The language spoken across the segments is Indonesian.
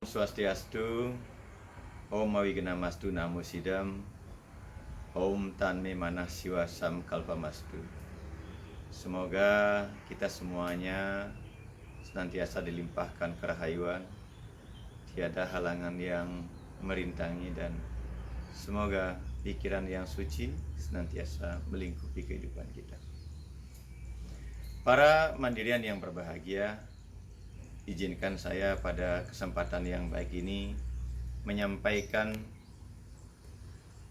Swastiastu, Om Mawigena-mastu Namo Sidam, Om Tanme Manah Siwasam Kalpamastu. Semoga kita semuanya senantiasa dilimpahkan kerahayuan, tiada halangan yang merintangi, dan semoga pikiran yang suci senantiasa melingkupi kehidupan kita. Para mandirian yang berbahagia, izinkan saya pada kesempatan yang baik ini menyampaikan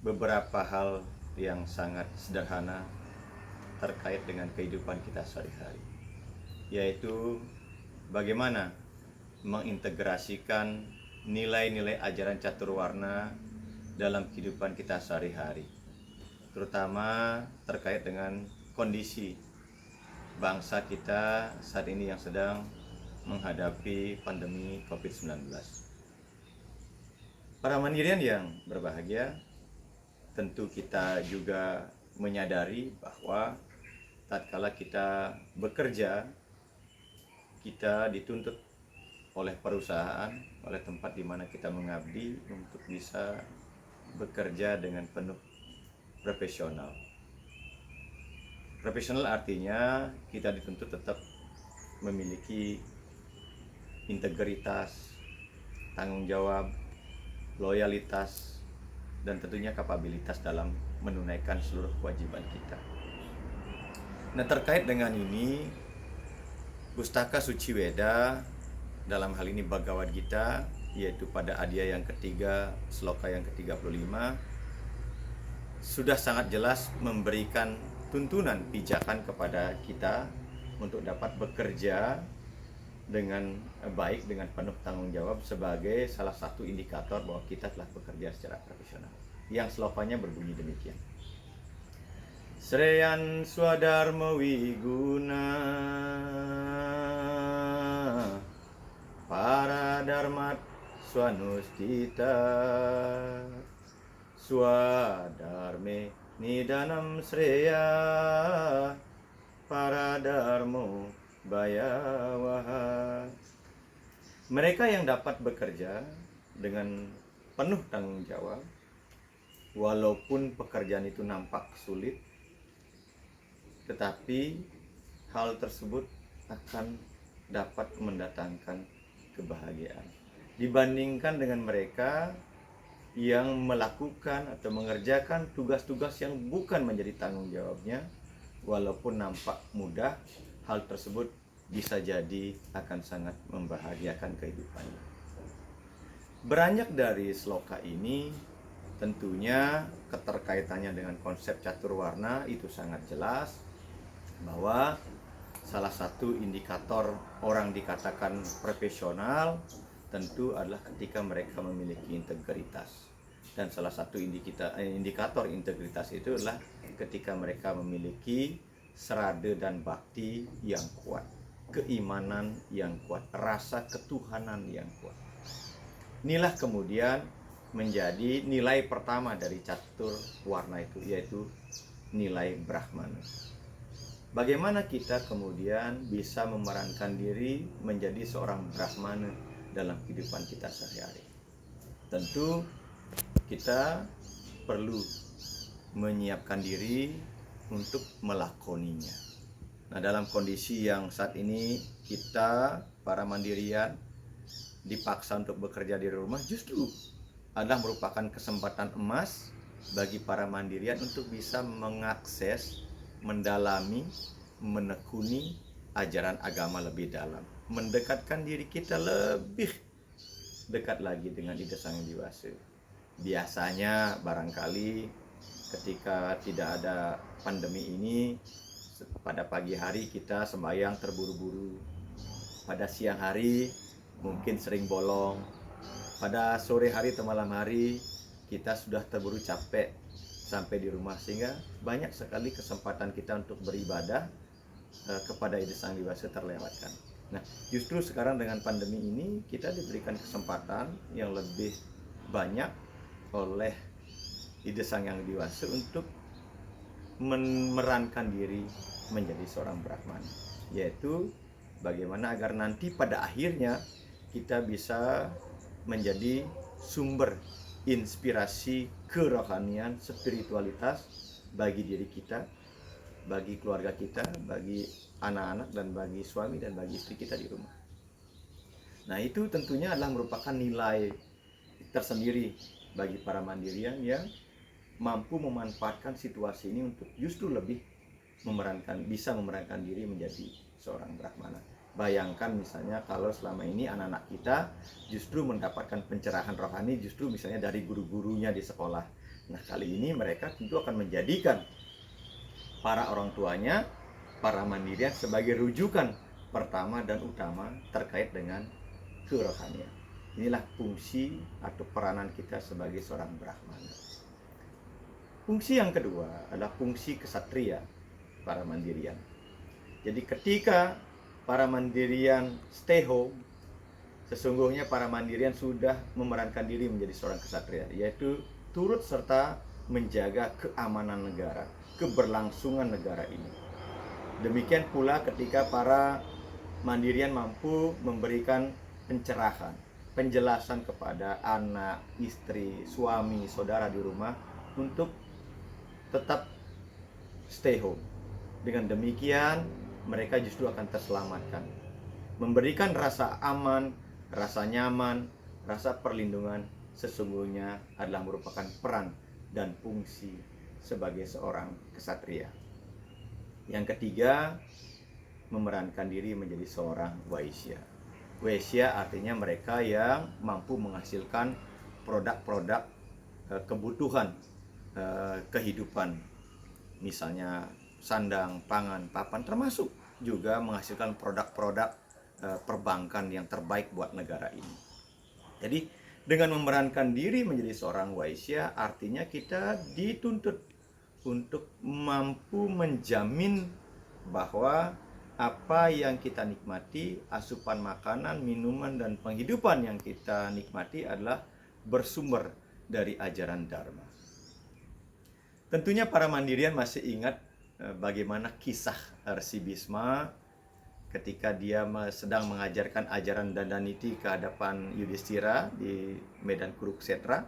beberapa hal yang sangat sederhana terkait dengan kehidupan kita sehari-hari, yaitu bagaimana mengintegrasikan nilai-nilai ajaran catur warna dalam kehidupan kita sehari-hari, terutama terkait dengan kondisi bangsa kita saat ini yang sedang menghadapi pandemi COVID-19. Para mandirian yang berbahagia, tentu kita juga menyadari bahwa tatkala kita bekerja, kita dituntut oleh perusahaan, oleh tempat di mana kita mengabdi untuk bisa bekerja dengan penuh profesional. Profesional artinya kita dituntut tetap memiliki integritas, tanggung jawab, loyalitas, dan tentunya kapabilitas dalam menunaikan seluruh kewajiban kita. Nah, terkait dengan ini, Pustaka Suci Weda, dalam hal ini Bhagavad Gita, yaitu pada adhyaya yang ketiga, sloka yang ke-35, sudah sangat jelas memberikan tuntunan pijakan kepada kita untuk dapat bekerja dengan baik, dengan penuh tanggung jawab sebagai salah satu indikator bahwa kita telah bekerja secara profesional. Yang slokanya berbunyi demikian. Sreyan swadharma wiguna paradharmat swanustita swadharme nidanam sreya paradharmo bayawaha. Mereka yang dapat bekerja dengan penuh tanggung jawab, walaupun pekerjaan itu nampak sulit, tetapi hal tersebut akan dapat mendatangkan kebahagiaan dibandingkan dengan mereka yang melakukan atau mengerjakan tugas-tugas yang bukan menjadi tanggung jawabnya. Walaupun nampak mudah, hal tersebut bisa jadi akan sangat membahagiakan kehidupannya. Beranjak dari sloka ini, tentunya keterkaitannya dengan konsep catur warna itu sangat jelas, bahwa salah satu indikator orang dikatakan profesional tentu adalah ketika mereka memiliki integritas. Dan salah satu indikator integritas itu adalah ketika mereka memiliki serada dan bakti yang kuat, keimanan yang kuat, rasa ketuhanan yang kuat. Inilah kemudian menjadi nilai pertama dari catur warna itu, yaitu nilai Brahmana. Bagaimana kita kemudian bisa memerankan diri menjadi seorang Brahmana dalam kehidupan kita sehari-hari? Tentu kita perlu menyiapkan diri untuk melakoninya. Nah, dalam kondisi yang saat ini kita para mandirian dipaksa untuk bekerja di rumah, justru adalah merupakan kesempatan emas bagi para mandirian untuk bisa mengakses, mendalami, menekuni ajaran agama lebih dalam, mendekatkan diri kita lebih dekat lagi dengan Ida Sang Hyang Widi. Biasanya barangkali ketika tidak ada pandemi ini, pada pagi hari kita sembahyang terburu-buru, pada siang hari mungkin sering bolong, pada sore hari atau malam hari kita sudah terburu capek sampai di rumah, sehingga banyak sekali kesempatan kita untuk beribadah kepada Ida Sang Hyang Widi terlewatkan. Nah, justru sekarang dengan pandemi ini kita diberikan kesempatan yang lebih banyak oleh Ida Sang Hyang Widi untuk memerankan diri menjadi seorang Brahmana, yaitu bagaimana agar nanti pada akhirnya kita bisa menjadi sumber inspirasi kerohanian, spiritualitas bagi diri kita, bagi keluarga kita, bagi anak-anak, dan bagi suami dan bagi istri kita di rumah. Nah, itu tentunya adalah merupakan nilai tersendiri bagi para mandirian yang mampu memanfaatkan situasi ini untuk justru lebih bisa memerankan diri menjadi seorang brahmana. Bayangkan misalnya kalau selama ini anak-anak kita justru mendapatkan pencerahan rohani justru misalnya dari guru-gurunya di sekolah. Nah, kali ini mereka tentu akan menjadikan para orang tuanya, para mandirian sebagai rujukan pertama dan utama terkait dengan kerohanian. Inilah fungsi atau peranan kita sebagai seorang brahmana. Fungsi yang kedua adalah fungsi kesatria para mandirian. Jadi ketika para mandirian stay home, sesungguhnya para mandirian sudah memerankan diri menjadi seorang kesatria, yaitu turut serta menjaga keamanan negara, keberlangsungan negara ini. Demikian pula ketika para mandirian mampu memberikan pencerahan, penjelasan kepada anak, istri, suami, saudara di rumah untuk tetap stay home. Dengan demikian, mereka justru akan terselamatkan. Memberikan rasa aman, rasa nyaman, rasa perlindungan sesungguhnya adalah merupakan peran dan fungsi sebagai seorang kesatria. Yang ketiga, memerankan diri menjadi seorang waisya. Waisya artinya mereka yang mampu menghasilkan produk-produk kebutuhan kehidupan, misalnya sandang, pangan, papan, termasuk juga menghasilkan produk-produk perbankan yang terbaik buat negara ini. Jadi dengan memerankan diri menjadi seorang waisya artinya kita dituntut untuk mampu menjamin bahwa apa yang kita nikmati, asupan makanan, minuman, dan penghidupan yang kita nikmati adalah bersumber dari ajaran Dharma. Tentunya para mandirian masih ingat bagaimana kisah Rsi Bhisma ketika dia sedang mengajarkan ajaran Dandaniti ke hadapan Yudhishthira di medan Kuruksetra.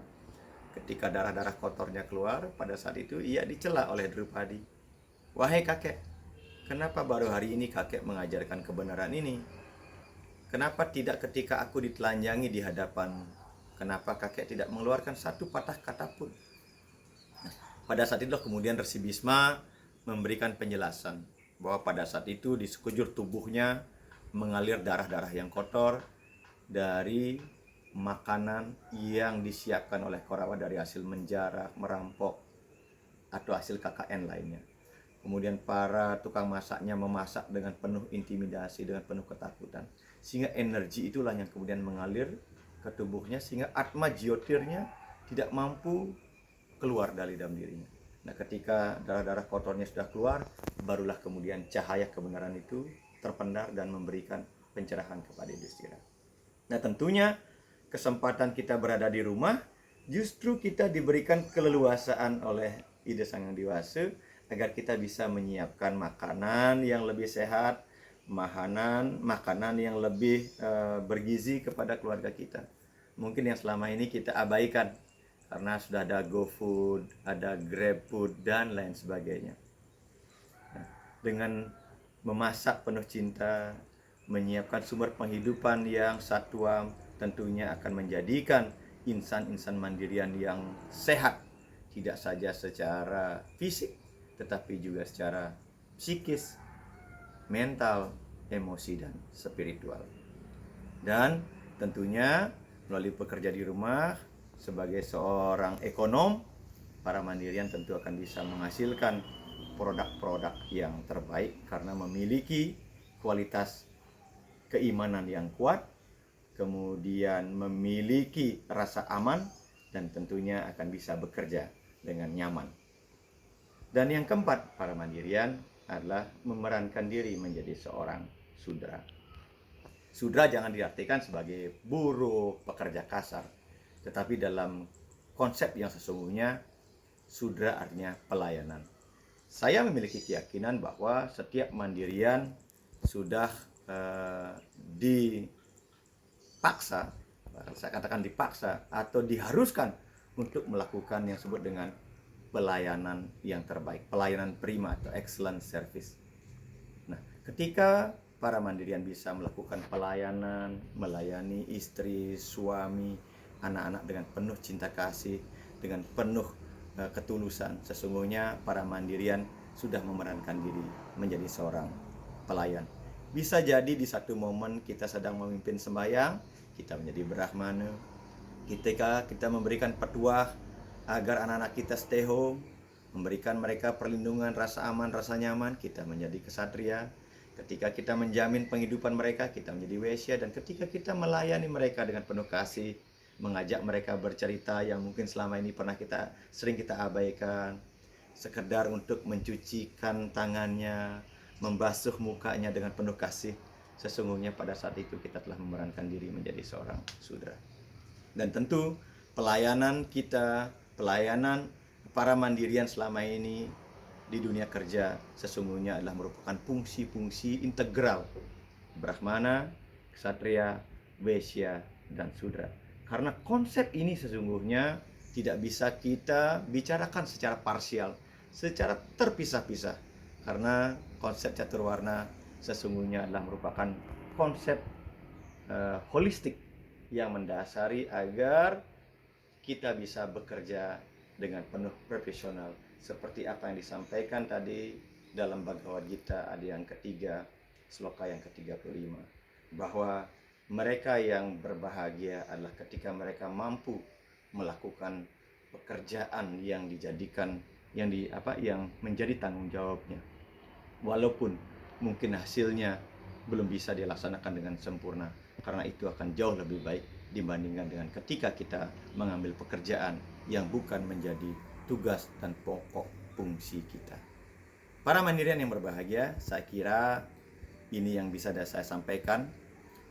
Ketika darah-darah kotornya keluar, pada saat itu ia dicela oleh Drupadi. Wahai kakek, kenapa baru hari ini kakek mengajarkan kebenaran ini? Kenapa tidak ketika aku ditelanjangi di hadapanmu? Kenapa kakek tidak mengeluarkan satu patah kata pun? Nah, pada saat itu kemudian Rsi Bhisma memberikan penjelasan bahwa pada saat itu di sekujur tubuhnya mengalir darah-darah yang kotor dari makanan yang disiapkan oleh Korawa dari hasil menjara, merampok, atau hasil KKN lainnya. Kemudian para tukang masaknya memasak dengan penuh intimidasi, dengan penuh ketakutan. Sehingga energi itulah yang kemudian mengalir ke tubuhnya, sehingga atma jiotirnya tidak mampu keluar dari dalam dirinya. Nah, ketika darah-darah kotornya sudah keluar, barulah kemudian cahaya kebenaran itu terpendar dan memberikan pencerahan kepada Yudhishthira. Nah, tentunya kesempatan kita berada di rumah, justru kita diberikan keleluasaan oleh Ida Sang Hyang Dewasa agar kita bisa menyiapkan makanan yang lebih sehat, makanan yang lebih bergizi kepada keluarga kita. Mungkin yang selama ini kita abaikan karena sudah ada GoFood, ada GrabFood, dan lain sebagainya. Nah, dengan memasak penuh cinta, menyiapkan sumber penghidupan yang satwa, tentunya akan menjadikan insan-insan mandirian yang sehat, tidak saja secara fisik, tetapi juga secara psikis, mental, emosi, dan spiritual. Dan tentunya melalui pekerja di rumah, sebagai seorang ekonom, para mandirian tentu akan bisa menghasilkan produk-produk yang terbaik karena memiliki kualitas keimanan yang kuat, kemudian memiliki rasa aman, dan tentunya akan bisa bekerja dengan nyaman. Dan yang keempat, para mandirian adalah memerankan diri menjadi seorang sudra. Sudra jangan diartikan sebagai buruh, pekerja kasar, tetapi dalam konsep yang sesungguhnya, sudra artinya pelayanan. Saya memiliki keyakinan bahwa setiap mandirian sudah dipaksa saya katakan dipaksa atau diharuskan untuk melakukan yang disebut dengan pelayanan yang terbaik, pelayanan prima atau excellent service. Nah, ketika para mandirian bisa melakukan pelayanan, melayani istri, suami, anak-anak dengan penuh cinta kasih, dengan penuh ketulusan, sesungguhnya para mandirian sudah memerankan diri menjadi seorang pelayan. Bisa jadi di satu momen kita sedang memimpin sembahyang, kita menjadi brahmana. Ketika kita memberikan petuah agar anak-anak kita stay home, memberikan mereka perlindungan, rasa aman, rasa nyaman, kita menjadi ksatria. Ketika kita menjamin penghidupan mereka, kita menjadi waisya. Dan ketika kita melayani mereka dengan penuh kasih, mengajak mereka bercerita yang mungkin selama ini sering kita abaikan, sekedar untuk mencucikan tangannya, membasuh mukanya dengan penuh kasih, sesungguhnya pada saat itu kita telah memerankan diri menjadi seorang sudra. Dan tentu pelayanan kita, pelayanan para mandirian selama ini di dunia kerja sesungguhnya adalah merupakan fungsi-fungsi integral brahmana, ksatria, waisya, dan sudra. Karena konsep ini sesungguhnya tidak bisa kita bicarakan secara parsial, secara terpisah-pisah. Karena konsep caturwarna sesungguhnya adalah merupakan konsep holistik yang mendasari agar kita bisa bekerja dengan penuh profesional seperti apa yang disampaikan tadi dalam Bhagavad Gita ada yang ketiga, sloka yang ke-35, bahwa mereka yang berbahagia adalah ketika mereka mampu melakukan pekerjaan yang dijadikan yang menjadi tanggung jawabnya, walaupun mungkin hasilnya belum bisa dilaksanakan dengan sempurna, karena itu akan jauh lebih baik dibandingkan dengan ketika kita mengambil pekerjaan yang bukan menjadi tugas dan pokok fungsi kita. Para mandirian yang berbahagia, saya kira ini yang bisa saya sampaikan.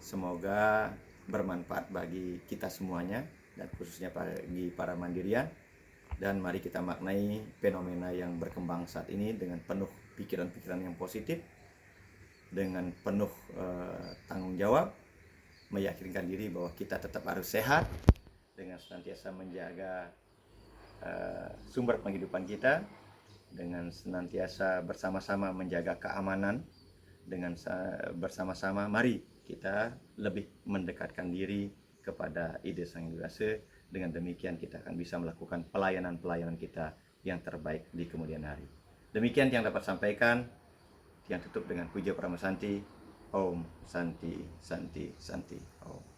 Semoga bermanfaat bagi kita semuanya dan khususnya bagi para mandirian. Dan mari kita maknai fenomena yang berkembang saat ini dengan penuh pikiran-pikiran yang positif, dengan penuh tanggung jawab, meyakinkan diri bahwa kita tetap harus sehat dengan senantiasa menjaga sumber penghidupan kita, dengan senantiasa bersama-sama menjaga keamanan, dengan bersama-sama mari kita lebih mendekatkan diri kepada ide Sang Hyang Widi. Dengan demikian kita akan bisa melakukan pelayanan-pelayanan kita yang terbaik di kemudian hari. Demikian yang dapat sampaikan, yang tutup dengan puja Paramasanti. Om Santi Santi Santi Om.